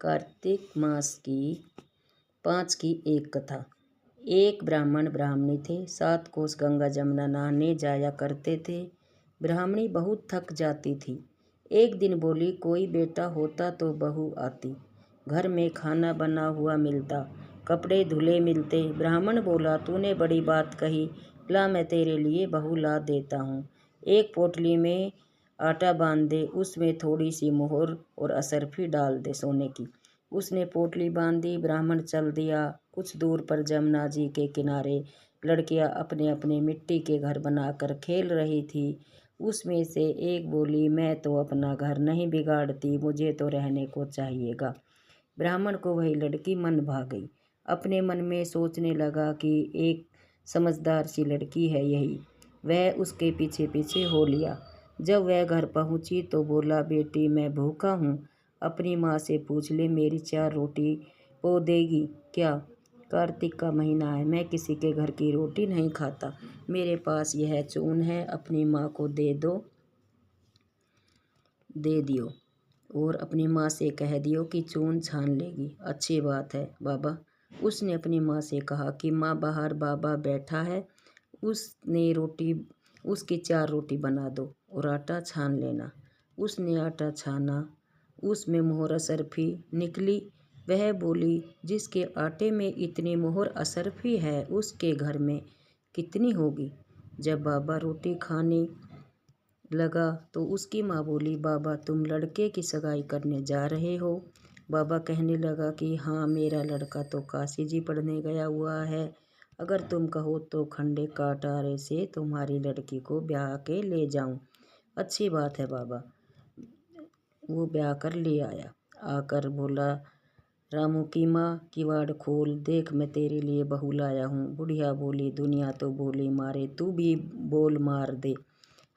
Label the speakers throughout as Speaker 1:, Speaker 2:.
Speaker 1: कार्तिक मास की 5 की एक कथा। एक ब्राह्मण ब्राह्मणी थे। 7 कोस गंगा जमुना नहाने जाया करते थे। ब्राह्मणी बहुत थक जाती थी। एक दिन बोली, कोई बेटा होता तो बहू आती, घर में खाना बना हुआ मिलता, कपड़े धुले मिलते। ब्राह्मण बोला, तूने बड़ी बात कही, ला मैं तेरे लिए बहू ला देता हूँ। एक पोटली में आटा बांध दे, उसमें थोड़ी सी मोहर और असरफी डाल दे सोने की। उसने पोटली बांधी, ब्राह्मण चल दिया। कुछ दूर पर जमुना जी के किनारे लड़कियां अपने अपने मिट्टी के घर बनाकर खेल रही थी। उसमें से एक बोली, मैं तो अपना घर नहीं बिगाड़ती, मुझे तो रहने को चाहिएगा। ब्राह्मण को वही लड़की मन भा गई। अपने मन में सोचने लगा कि एक समझदार सी लड़की है यही। वह उसके पीछे पीछे हो लिया। जब वह घर पहुंची तो बोला, बेटी मैं भूखा हूँ, अपनी माँ से पूछ ले, मेरी 4 रोटी पो देगी क्या? कार्तिक का महीना है, मैं किसी के घर की रोटी नहीं खाता। मेरे पास यह चून है, अपनी माँ को दे दियो और अपनी माँ से कह दियो कि चून छान लेगी। अच्छी बात है बाबा। उसने अपनी माँ से कहा कि माँ बाहर बाबा बैठा है, उसकी 4 रोटी बना दो और आटा छान लेना। उसने आटा छाना, उसमें मोहर असरफी निकली। वह बोली, जिसके आटे में इतनी मोहर असरफी है उसके घर में कितनी होगी? जब बाबा रोटी खाने लगा तो उसकी माँ बोली, बाबा तुम लड़के की सगाई करने जा रहे हो? बाबा कहने लगा कि हाँ, मेरा लड़का तो काशी जी पढ़ने गया हुआ है। अगर तुम कहो तो खंडे काटारे से तुम्हारी लड़की को ब्याह के ले जाऊं। अच्छी बात है बाबा। वो ब्याह कर ले आया। आकर बोला, रामू की माँ, किवाड़ खोल, देख मैं तेरे लिए बहू लाया हूँ। बुढ़िया बोली, दुनिया तो बोली मारे, तू भी बोल मार दे।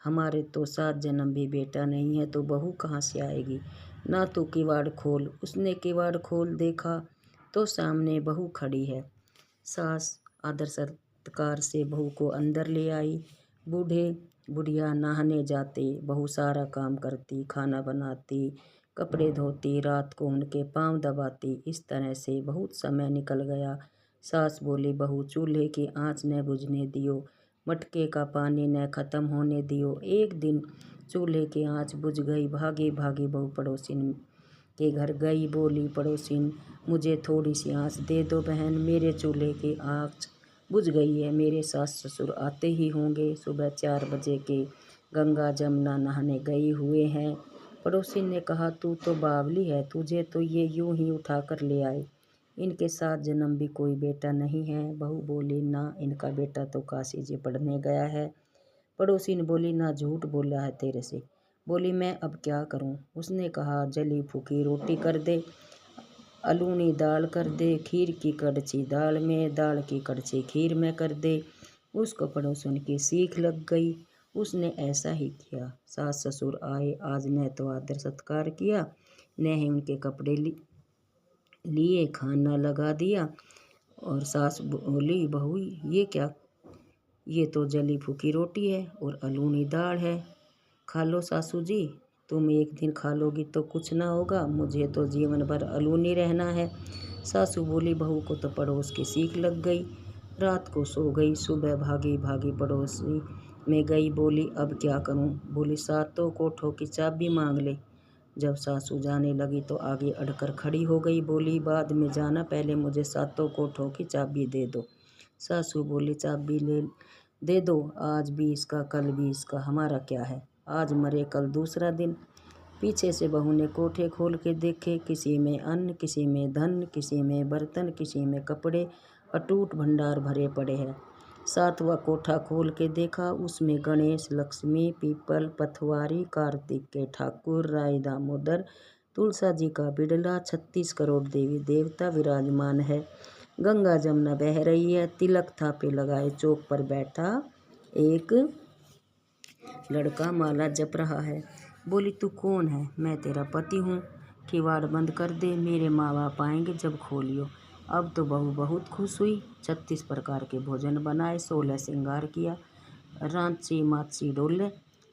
Speaker 1: हमारे तो 7 जन्म भी बेटा नहीं है तो बहू कहाँ से आएगी? ना तू किवाड़ खोल। उसने किवाड़ खोल देखा तो सामने बहू खड़ी है। सास आदर सत्कार से बहू को अंदर ले आई। बूढ़े बुढ़िया नहाने जाते, बहू सारा काम करती, खाना बनाती, कपड़े धोती, रात को उनके पांव दबाती। इस तरह से बहुत समय निकल गया। सास बोली, बहू चूल्हे की आंच न बुझने दियो, मटके का पानी न खत्म होने दियो। एक दिन चूल्हे की आंच बुझ गई। भागी भागी बहू पड़ोसिन के घर गई। बोली, पड़ोसिन मुझे थोड़ी सी आंच दे दो बहन, मेरे चूल्हे की आंच बुझ गई है, मेरे सास ससुर आते ही होंगे, सुबह 4 बजे के गंगा जमुना नहाने गई हुए हैं। पड़ोसिन ने कहा, तू तो बावली है, तुझे तो ये यूं ही उठा कर ले आए। इनके 7 जन्म भी कोई बेटा नहीं है। बहू बोली, ना, इनका बेटा तो काशी जी पढ़ने गया है। पड़ोसिन बोली, ना, झूठ बोला है तेरे से। बोली, मैं अब क्या करूं? उसने कहा, जली फूकी रोटी कर दे, अलूनी दाल कर दे, खीर की कड़छी दाल में, दाल की कड़छी खीर में कर दे। उसको पड़ोसन की सीख लग गई। उसने ऐसा ही किया। सास ससुर आए, आज न तो आदर सत्कार किया, न ही उनके कपड़े लिए, खाना लगा दिया। और सास बोली, बहू ये क्या? ये तो जली फूकी रोटी है और अलूनी दाल है, खा लो सासू जी। तुम एक दिन खा लोगी तो कुछ ना होगा, मुझे तो जीवन भर अलूनी रहना है। सासू बोली, बहू को तो पड़ोस की सीख लग गई। रात को सो गई। सुबह भागी भागी पड़ोसी में गई। बोली, अब क्या करूं? बोली, 7 कोठों की चाबी मांग ले। जब सासू जाने लगी तो आगे अड़कर खड़ी हो गई। बोली, बाद में जाना, पहले मुझे 7 कोठों की चाबी दे दो। सासू बोली, चाबी दे दो, आज भी इसका कल भी इसका, हमारा क्या है, आज मरे कल दूसरा दिन। पीछे से बहू ने कोठे खोल के देखे, किसी में अन्न, किसी में धन, किसी में बर्तन, किसी में कपड़े, अटूट भंडार भरे पड़े हैं। 7वां कोठा खोल के देखा, उसमें गणेश, लक्ष्मी, पीपल, पथवारी, कार्तिक के ठाकुर, राय दामोदर, तुलसा जी का बिड़ला, 36 करोड़ देवी देवता विराजमान है। गंगा जमुना बह रही है। तिलक थापे लगाए चौक पर बैठा एक लड़का माला जप रहा है। बोली, तू कौन है? मैं तेरा पति हूँ। किवाड़ बंद कर दे, मेरे माँ बाप आएंगे जब खोलियो। अब तो बहू बहुत खुश हुई। 36 प्रकार के भोजन बनाए, 16 श्रृंगार किया, रांची माची डोले।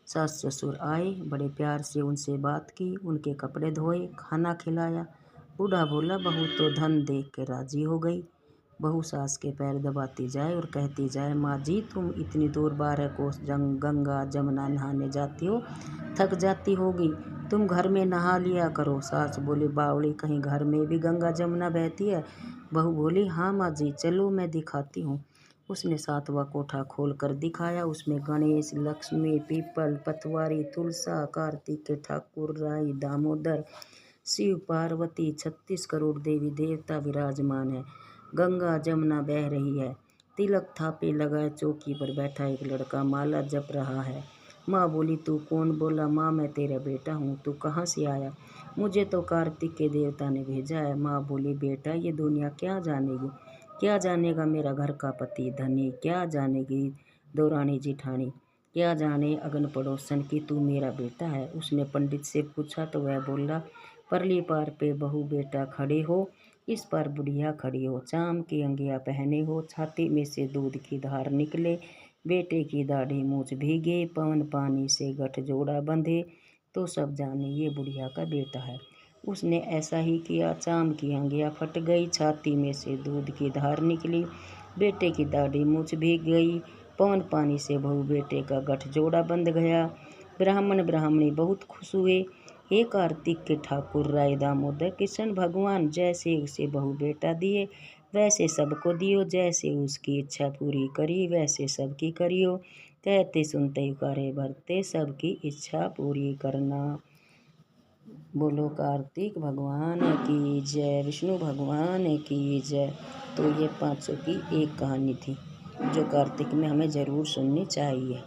Speaker 1: सास ससुर आए, बड़े प्यार से उनसे बात की, उनके कपड़े धोए, खाना खिलाया। बूढ़ा बोला, बहू तो धन देख के राजी हो गई। बहू सास के पैर दबाती जाए और कहती जाए, माँ जी तुम इतनी दूर 12 कोस गंगा जमुना नहाने जाती हो, थक जाती होगी, तुम घर में नहा लिया करो। सास बोली, बावड़ी कहीं घर में भी गंगा जमुना बहती है? बहू बोली, हाँ माँ जी, चलो मैं दिखाती हूँ। उसने 7वां कोठा खोल कर दिखाया। उसमें गणेश, लक्ष्मी, पीपल, पतवारी, तुलसा, कार्तिक के ठाकुर, राई, दामोदर, शिव, पार्वती, 36 करोड़ देवी देवता विराजमान है। गंगा जमुना बह रही है। तिलक थापे लगाए चौकी पर बैठा एक लड़का माला जप रहा है। माँ बोली, तू कौन? बोला, माँ मैं तेरा बेटा हूँ, तू कहाँ से आया? मुझे तो कार्तिक के देवता ने भेजा है। माँ बोली, बेटा ये दुनिया क्या जानेगी, क्या जानेगा मेरा घर का पति धनी, क्या जानेगी दौरानी जिठानी, क्या जाने अगन पड़ोसन की तू मेरा बेटा है। उसने पंडित से पूछा तो वह बोला, परली पार पे बहू बेटा खड़े हो, इस पर बुढ़िया खड़ी हो, चाम की अंगिया पहने हो, छाती में से दूध की धार निकले, बेटे की दाढ़ी मूछ भीगे, पवन पानी से गठ जोड़ा बंधे, तो सब जाने ये बुढ़िया का बेटा है। उसने ऐसा ही किया। चाम की अंगिया फट गई, छाती में से दूध की धार निकली, बेटे की दाढ़ी मूछ भीग गई, पवन पानी से बहू बेटे का गठ जोड़ा बंध गया। ब्राह्मण ब्राह्मणी बहुत खुश हुए। हे कार्तिक के ठाकुर, राय, दामोदर, कृष्ण भगवान, जैसे उसे बहू बेटा दिए वैसे सबको दियो, जैसे उसकी इच्छा पूरी करी वैसे सबकी करियो, कहते सुनते उकारे भरते, सबकी इच्छा पूरी करना। बोलो कार्तिक भगवान की जय, विष्णु भगवान की जय। तो ये 500 की एक कहानी थी जो कार्तिक में हमें ज़रूर सुननी चाहिए।